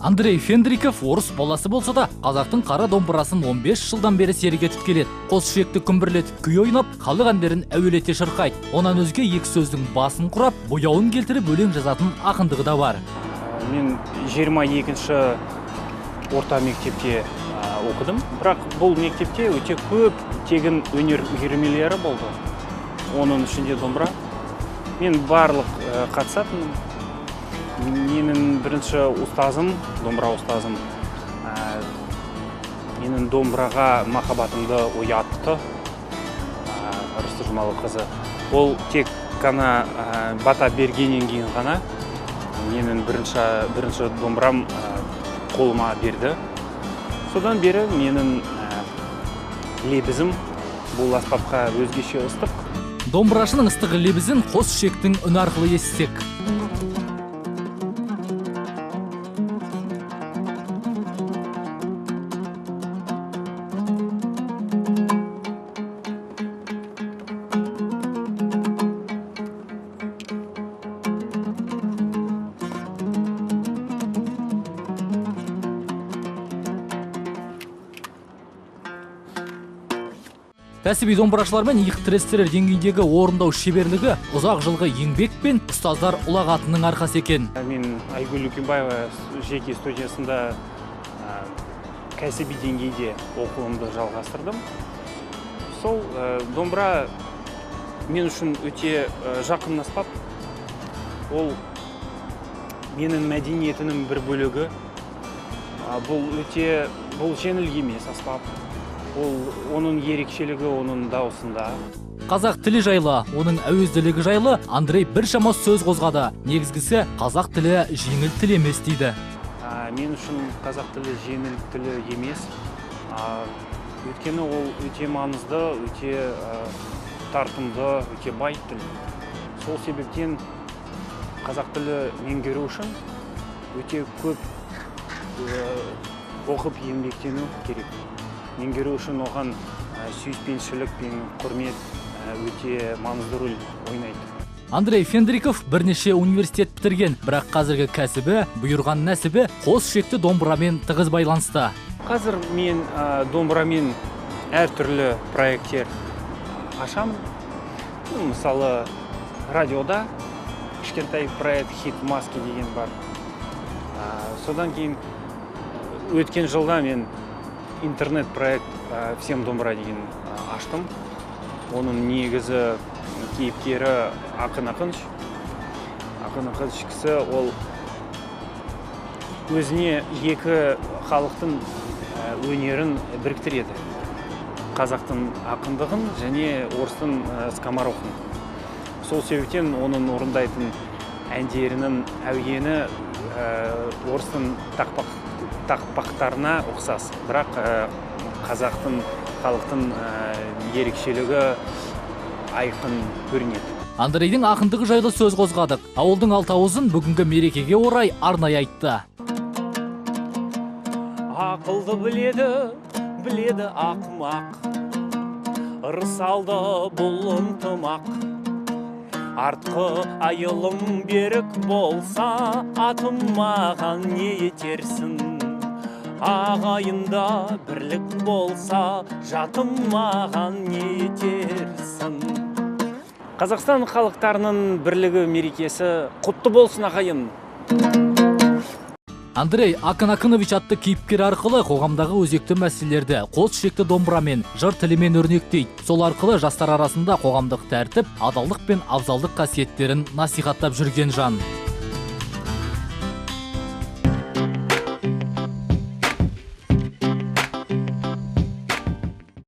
Андрей Фендриков орыс баласы болса да, қазақтың қара домбырасын 15 жылдан бері серігетіп келеді. Қос ішекті күмбірлетіп күй ойнап, халық әндерін әуелете шырқайды. Онан өзге екі сөздің басын құрап, бояуын келтіріп өлең жазатын ақындығы да бар. Мен 22-ші орта мектепте оқыдым. Бірақ бұл мектепте өте көп тегін өнер үйірмелері болды. Оның ішінде домбыра. Мен барлық қатысатын. Менің бірінші ұстазым, домбыра ұстазым, менің домбыраға махаббатымды оятты. Рысты Жұмалықызы. Ол тек қана бата бергеннен кейін ғана менің бірінші домбырам қолыма берді. Содан бері менің лебізім бұл аспапқа өзгеше ыстық. Домбырашының ыстық лебізін қос ішектің үні арқылы естісек. Кәсіби домбырашылармен иық тірестірер деңгейдегі орындау шеберлігі ұзақ жылғы еңбек пен ұстаздар ұлағатының арқасы екен. Мен Айгүл Үлкенбаева жеке студиясында кәсіби деңгейде оқуымды жалғастырдым. Сол домбыра мен үшін өте жақын аспап. Ол менің мәдениетінің бір бөлігі. Бұл жеңіл емес аспап. Оның ерекшелігі оның даусында. Қазақ тілі жайлы, оның әуезділігі жайлы Андрей біршама сөз қозғады. Негізгісі қазақ тілі жеңіл тіл емес дейді. Мен үшін қазақ тілі жеңіл тілі емес. Өйткені ол өте маңызды, өте тартымды, өте бай тіл. Сол себептен қазақ тілі меңгеру үшін өте көп оқып еңбектену керек. Меңгеру үшін оған сүйіспеншілік пен құрмет өте маңызды рөл ойнайды. Андрей Фендриков бірнеше университет бітірген, бірақ қазіргі кәсібі, бұйырған нәсібі қос ішекті домбырамен тығыз байланысты. Қазір мен домбырамен әртүрлі проекттер ашам. Мысалы, радиода кішкентай проект «Хит маски» деген бар. Содан кейін өткен жылда мен интернет проект «Всем домбыра» деген аштым. Оның негізі кейіпкері Ақын Ақыныш. Ақын Ақыныш кісі ол өзіне екі халықтың өнерін біріктіреді. Қазақтың ақындығын және орыстың скоморохын. Сол себептен оның орындайтын әндерінің әуені орыстың тақпақтарына ұқсас. Бірақ қазақтың халықтың ерекшелігі айқын көрінеді. Андрейдің ақындығы жайлы сөз қозғадық. Ауылдың алтауызын бүгінгі мерекеге орай арнайы айтты. Ақылды біледі ақымақ, ырсалды бұл ынтымақ. Артқы айылым берік болса, атым маған не етерсің? Ағайында бірлік болса, жатым маған не етерсің? Қазақстан халықтарының бірлігі мерекесі құтты болсын ағайын. Андрей Акын Акынович атты кейіпкер арқылы қоғамдағы өзекті мәселелерді қос ішекті домбырамен, жыр тілімен өрнектейді. Сол арқылы жастар арасында қоғамдық тәртіп, адалдық пен абзалдық қасиеттерін насихаттап жүрген жан.